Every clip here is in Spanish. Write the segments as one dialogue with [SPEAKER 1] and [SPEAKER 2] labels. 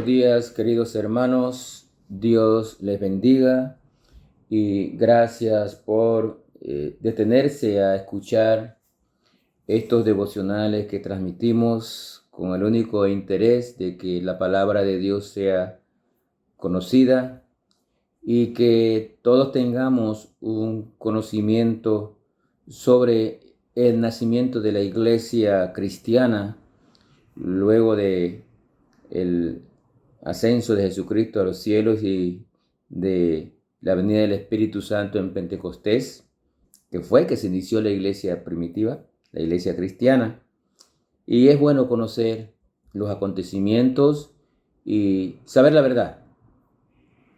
[SPEAKER 1] días, queridos hermanos. Dios les bendiga y gracias por detenerse a escuchar estos devocionales que transmitimos con el único interés de que la palabra de Dios sea conocida y que todos tengamos un conocimiento sobre el nacimiento de la iglesia cristiana luego de el ascenso de Jesucristo a los cielos y de la venida del Espíritu Santo en Pentecostés, que fue que se inició la iglesia primitiva, la iglesia cristiana. Y es bueno conocer los acontecimientos y saber la verdad,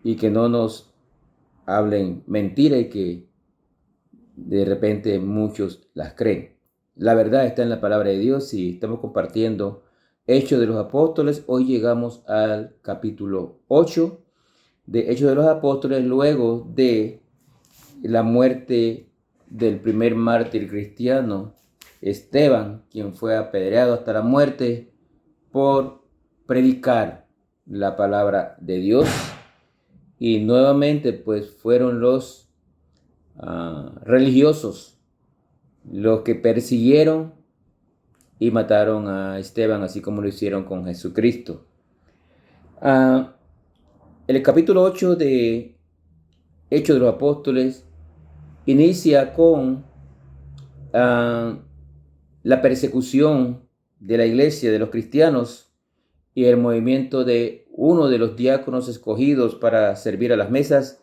[SPEAKER 1] y que no nos hablen mentira y que de repente muchos las creen. La verdad está en la palabra de Dios y estamos compartiendo Hechos de los Apóstoles. Hoy llegamos al capítulo 8 de Hechos de los Apóstoles, luego de la muerte del primer mártir cristiano, Esteban, quien fue apedreado hasta la muerte por predicar la palabra de Dios. Y nuevamente pues fueron los religiosos los que persiguieron y mataron a Esteban, así como lo hicieron con Jesucristo. El capítulo 8 de Hechos de los Apóstoles inicia con la persecución de la iglesia, de los cristianos, y el movimiento de uno de los diáconos escogidos para servir a las mesas,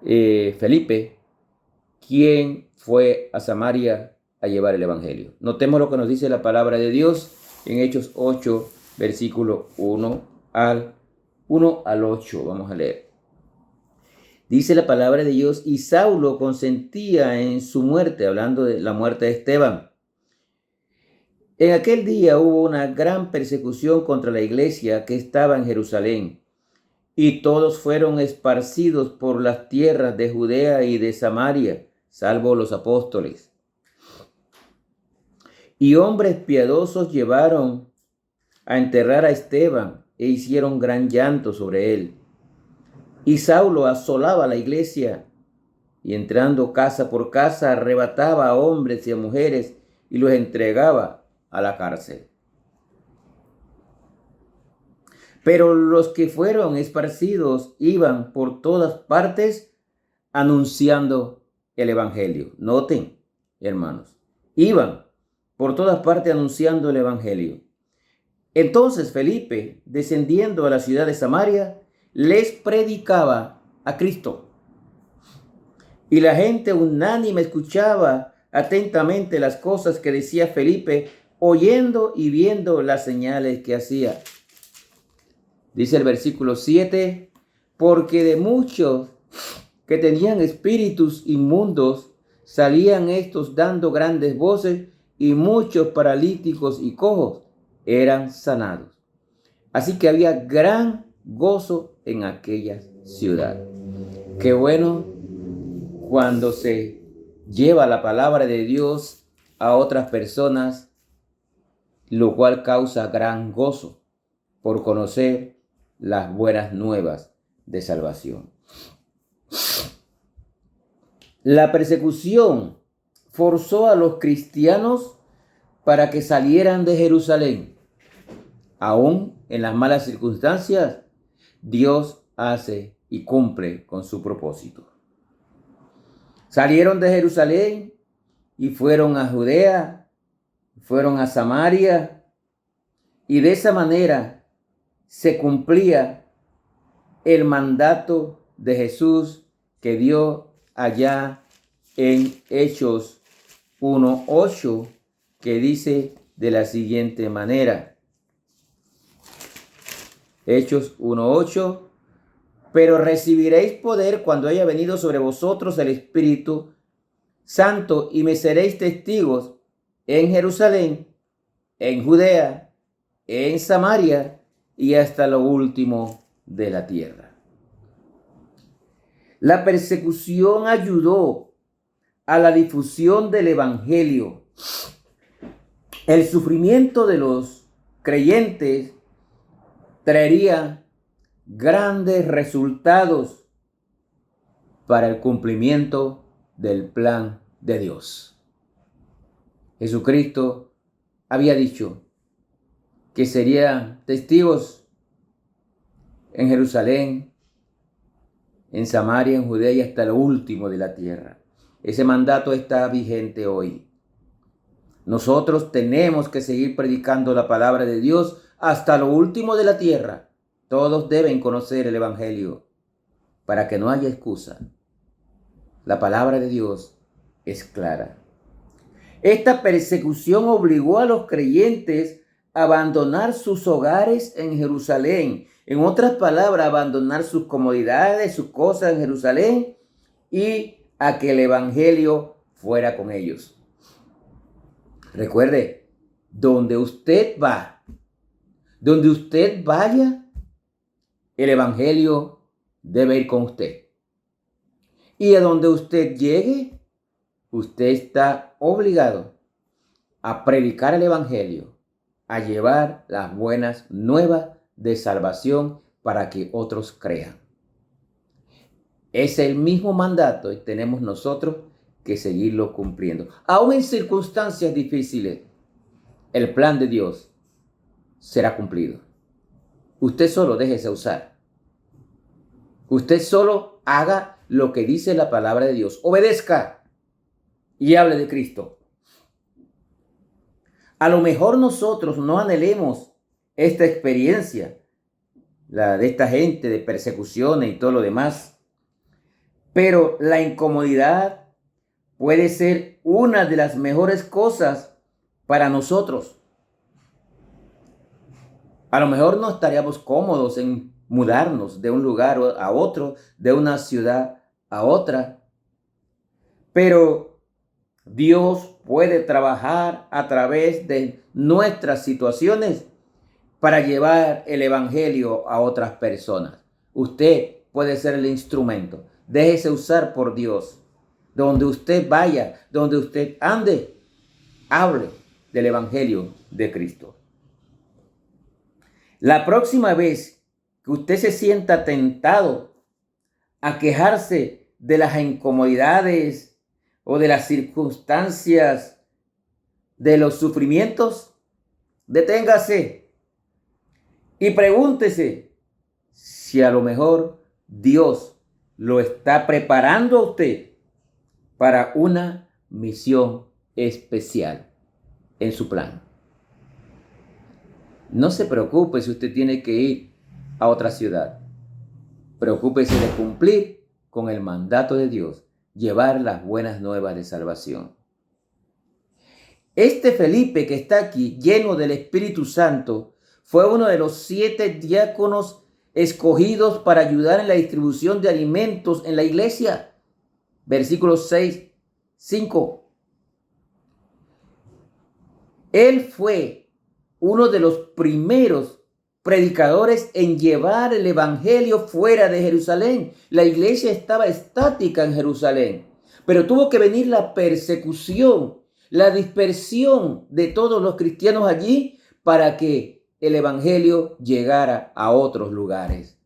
[SPEAKER 1] Felipe, quien fue a Samaria a llevar el evangelio. Notemos lo que nos dice la palabra de Dios en Hechos 8, versículo 1 al 8. Vamos a leer. Dice la palabra de Dios: y Saulo consentía en su muerte, hablando de la muerte de Esteban. En aquel día hubo una gran persecución contra la iglesia que estaba en Jerusalén, y todos fueron esparcidos por las tierras de Judea y de Samaria, salvo los apóstoles. Y hombres piadosos llevaron a enterrar a Esteban e hicieron gran llanto sobre él. Y Saulo asolaba la iglesia y, entrando casa por casa, arrebataba a hombres y a mujeres y los entregaba a la cárcel. Pero los que fueron esparcidos iban por todas partes anunciando el evangelio. Noten, hermanos, iban por todas partes anunciando el evangelio. Entonces Felipe, descendiendo a la ciudad de Samaria, les predicaba a Cristo. Y la gente unánime escuchaba atentamente las cosas que decía Felipe, oyendo y viendo las señales que hacía. Dice el versículo 7, porque de muchos que tenían espíritus inmundos, salían estos dando grandes voces, y muchos paralíticos y cojos eran sanados. Así que había gran gozo en aquella ciudad. Qué bueno cuando se lleva la palabra de Dios a otras personas, lo cual causa gran gozo por conocer las buenas nuevas de salvación. La persecución forzó a los cristianos para que salieran de Jerusalén. Aún en las malas circunstancias, Dios hace y cumple con su propósito. Salieron de Jerusalén y fueron a Judea, fueron a Samaria, y de esa manera se cumplía el mandato de Jesús que dio allá en Hechos 1:8, que dice de la siguiente manera. Hechos 1:8, pero recibiréis poder cuando haya venido sobre vosotros el Espíritu Santo, y me seréis testigos en Jerusalén, en Judea, en Samaria y hasta lo último de la tierra. La persecución ayudó a la difusión del evangelio. El sufrimiento de los creyentes traería grandes resultados para el cumplimiento del plan de Dios. Jesucristo había dicho que serían testigos en Jerusalén, en Samaria, en Judea y hasta lo último de la tierra. Ese mandato está vigente hoy. Nosotros tenemos que seguir predicando la palabra de Dios hasta lo último de la tierra. Todos deben conocer el Evangelio para que no haya excusa. La palabra de Dios es clara. Esta persecución obligó a los creyentes a abandonar sus hogares en Jerusalén. En otras palabras, abandonar sus comodidades, sus cosas en Jerusalén y a que el Evangelio fuera con ellos. Recuerde, donde usted va, donde usted vaya, el Evangelio debe ir con usted. Y a donde usted llegue, usted está obligado a predicar el Evangelio, a llevar las buenas nuevas de salvación para que otros crean. Es el mismo mandato y tenemos nosotros que seguirlo cumpliendo. Aún en circunstancias difíciles, el plan de Dios será cumplido. Usted solo déjese usar. Usted solo haga lo que dice la palabra de Dios. Obedezca y hable de Cristo. A lo mejor nosotros no anhelemos esta experiencia, la de esta gente de persecuciones y todo lo demás, pero la incomodidad puede ser una de las mejores cosas para nosotros. A lo mejor no estaríamos cómodos en mudarnos de un lugar a otro, de una ciudad a otra, pero Dios puede trabajar a través de nuestras situaciones para llevar el Evangelio a otras personas. Usted puede ser el instrumento. Déjese usar por Dios. Donde usted vaya, donde usted ande, hable del Evangelio de Cristo. La próxima vez que usted se sienta tentado a quejarse de las incomodidades o de las circunstancias, de los sufrimientos, deténgase y pregúntese si a lo mejor Dios lo está preparando a usted para una misión especial en su plan. No se preocupe si usted tiene que ir a otra ciudad. Preocúpese de cumplir con el mandato de Dios, llevar las buenas nuevas de salvación. Este Felipe que está aquí, lleno del Espíritu Santo, fue uno de los 7 diáconos escogidos para ayudar en la distribución de alimentos en la iglesia. Versículos 6, 5. Él fue uno de los primeros predicadores en llevar el evangelio fuera de Jerusalén. La iglesia estaba estática en Jerusalén, pero tuvo que venir la persecución, la dispersión de todos los cristianos allí para que el evangelio llegara a otros lugares.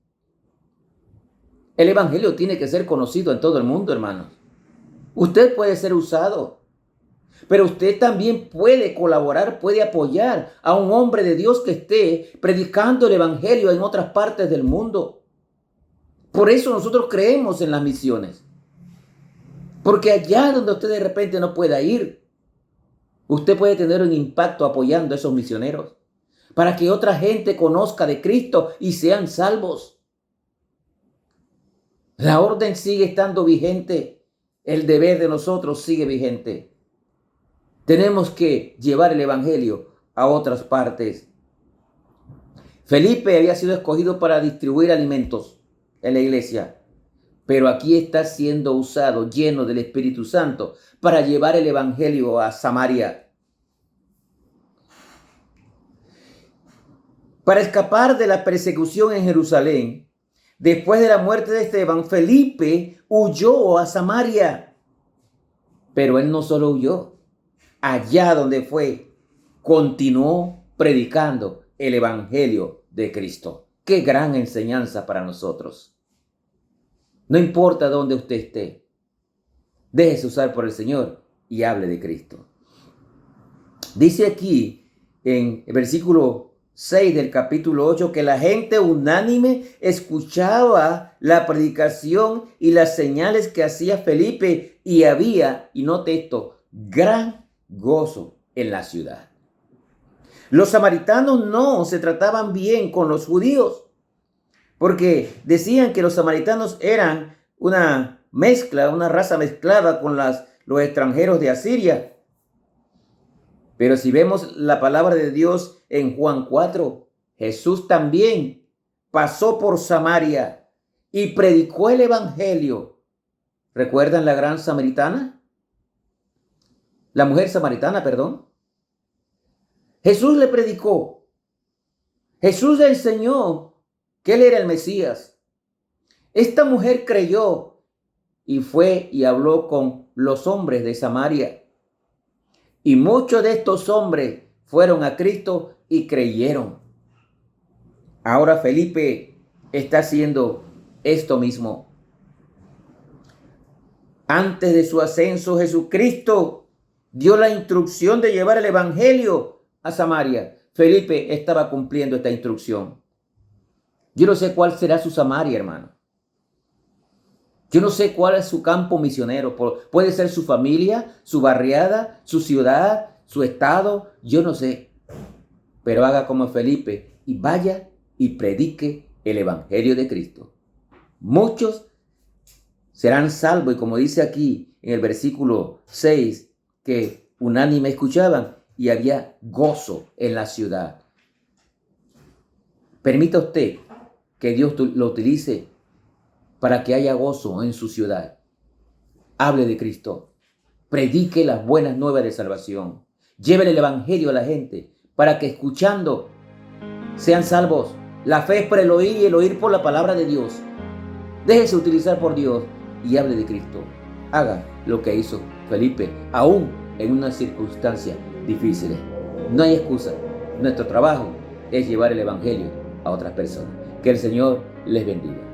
[SPEAKER 1] El evangelio tiene que ser conocido en todo el mundo, hermanos. Usted puede ser usado, pero usted también puede colaborar, puede apoyar a un hombre de Dios que esté predicando el evangelio en otras partes del mundo. Por eso nosotros creemos en las misiones. Porque allá donde usted de repente no pueda ir, usted puede tener un impacto apoyando a esos misioneros para que otra gente conozca de Cristo y sean salvos. La orden sigue estando vigente. El deber de nosotros sigue vigente. Tenemos que llevar el evangelio a otras partes. Felipe había sido escogido para distribuir alimentos en la iglesia, pero aquí está siendo usado, lleno del Espíritu Santo, para llevar el evangelio a Samaria. Para escapar de la persecución en Jerusalén, después de la muerte de Esteban, Felipe huyó a Samaria. Pero él no solo huyó. Allá donde fue, continuó predicando el evangelio de Cristo. Qué gran enseñanza para nosotros. No importa dónde usted esté, déjese usar por el Señor y hable de Cristo. Dice aquí en el versículo 6 del capítulo 8 que la gente unánime escuchaba la predicación y las señales que hacía Felipe y había, y note esto, gran gozo en la ciudad. Los samaritanos no se trataban bien con los judíos porque decían que los samaritanos eran una mezcla, una raza mezclada con los extranjeros de Asiria. Pero si vemos la palabra de Dios en Juan 4, Jesús también pasó por Samaria y predicó el evangelio. ¿Recuerdan la gran samaritana? La mujer samaritana, perdón. Jesús le predicó. Jesús le enseñó que él era el Mesías. Esta mujer creyó y fue y habló con los hombres de Samaria. Y muchos de estos hombres fueron a Cristo y creyeron. Ahora Felipe está haciendo esto mismo. Antes de su ascenso, Jesucristo dio la instrucción de llevar el evangelio a Samaria. Felipe estaba cumpliendo esta instrucción. Yo no sé cuál será su Samaria, hermano. Yo no sé cuál es su campo misionero. Puede ser su familia, su barriada, su ciudad, su estado. Yo no sé. Pero haga como Felipe y vaya y predique el evangelio de Cristo. Muchos serán salvos. Y como dice aquí en el versículo 6, que unánime escuchaban y había gozo en la ciudad. Permita usted que Dios lo utilice para que haya gozo en su ciudad. Hable de Cristo. Predique las buenas nuevas de salvación. Llévele el evangelio a la gente para que escuchando sean salvos. La fe es por el oír y el oír por la palabra de Dios. Déjese utilizar por Dios y hable de Cristo. Haga lo que hizo Felipe, aún en unas circunstancias difíciles. No hay excusa. Nuestro trabajo es llevar el evangelio a otras personas. Que el Señor les bendiga.